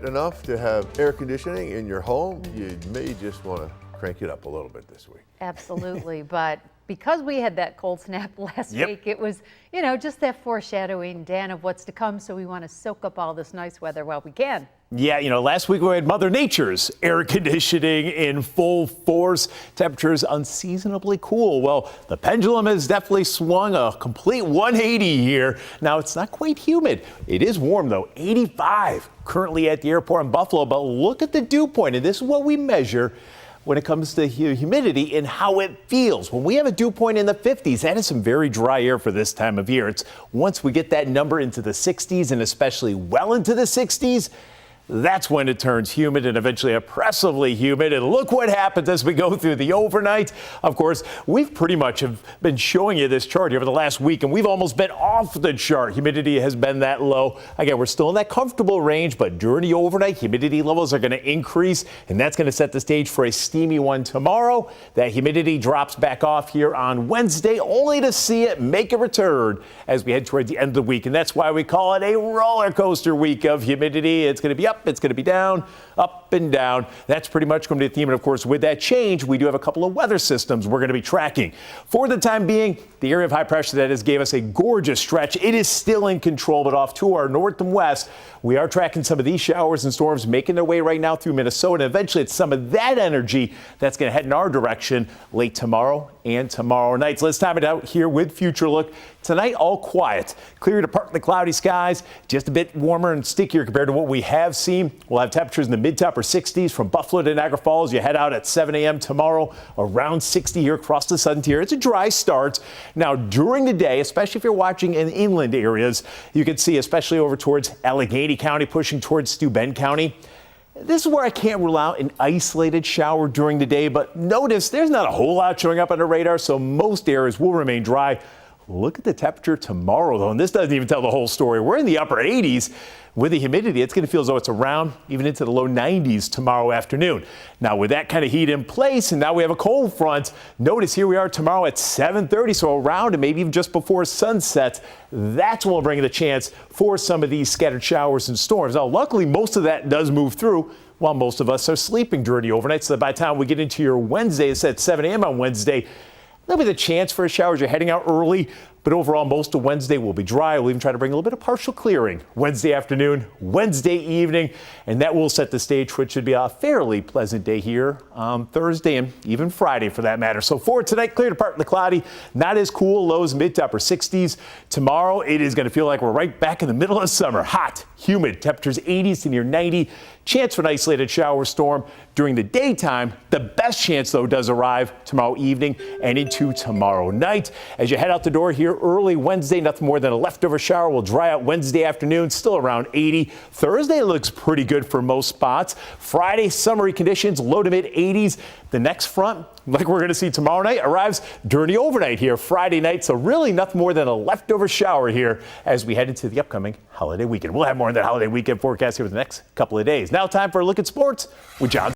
enough to have air conditioning in your home, you may just want to crank it up a little bit this week. Absolutely, but because we had that cold snap last week, it was, just that foreshadowing, Dan, of what's to come. So we want to soak up all this nice weather while we can. Yeah, last week we had Mother Nature's air conditioning in full force. Temperatures unseasonably cool. Well, the pendulum has definitely swung a complete 180 here. Now, it's not quite humid. It is warm, though, 85 currently at the airport in Buffalo. But look at the dew point, and this is what we measure when it comes to humidity and how it feels. When we have a dew point in the 50s, that is some very dry air for this time of year. It's once we get that number into the 60s and especially well into the 60s, that's when it turns humid and eventually oppressively humid. And look what happens as we go through the overnight. Of course, we've pretty much have been showing you this chart here for the last week, and we've almost been off the chart. Humidity has been that low. Again, we're still in that comfortable range, but during the overnight, humidity levels are going to increase, and that's going to set the stage for a steamy one tomorrow. That humidity drops back off here on Wednesday, only to see it make a return as we head toward the end of the week. And that's why we call it a roller coaster week of humidity. It's going to be up. It's going to be down, up and down. That's pretty much going to be the theme. And of course, with that change, we do have a couple of weather systems we're going to be tracking. For the time being, the area of high pressure that has gave us a gorgeous stretch, it is still in control, but off to our north and west, we are tracking some of these showers and storms making their way right now through Minnesota. And eventually, it's some of that energy that's going to head in our direction late tomorrow and tomorrow night. So let's time it out here with Future Look. Tonight, all quiet. Clear to partly cloudy skies, just a bit warmer and stickier compared to what we have seen. We'll have temperatures in the mid to upper 60s from Buffalo to Niagara Falls. You head out at 7 a.m. tomorrow, around 60 here across the southern tier. It's a dry start. Now, during the day, especially if you're watching in inland areas, you can see, especially over towards Allegheny County, pushing towards Steuben County. This is where I can't rule out an isolated shower during the day, but notice there's not a whole lot showing up on the radar, so most areas will remain dry. Look at the temperature tomorrow, though, and this doesn't even tell the whole story. We're in the upper 80s. With the humidity, it's going to feel as though it's around even into the low 90s tomorrow afternoon. Now, with that kind of heat in place, and now we have a cold front, notice here we are tomorrow at 7:30, so around and maybe even just before sunset. That's when we'll bring the chance for some of these scattered showers and storms. Now, luckily, most of that does move through while most of us are sleeping during the overnight, so that by the time we get into your Wednesday, it's at 7 a.m. on Wednesday, there'll be the chance for a shower as you're heading out early, but overall most of Wednesday will be dry. We'll even try to bring a little bit of partial clearing Wednesday afternoon, Wednesday evening, and that will set the stage for what should be a fairly pleasant day here on Thursday and even Friday for that matter. So for tonight, clear to partly cloudy, not as cool, lows mid to upper 60s. Tomorrow, it is going to feel like we're right back in the middle of summer. Hot, humid, temperatures 80s to near 90. Chance for an isolated shower storm during the daytime. The best chance, though, does arrive tomorrow evening and into tomorrow night. As you head out the door here early Wednesday, nothing more than a leftover shower will dry out Wednesday afternoon, still around 80. Thursday looks pretty good for most spots. Friday, summery conditions, low to mid 80s. The next front, like we're going to see tomorrow night, arrives during the overnight here Friday night. So really nothing more than a leftover shower here as we head into the upcoming holiday weekend. We'll have more on that holiday weekend forecast here for the next couple of days. Now time for a look at sports with John.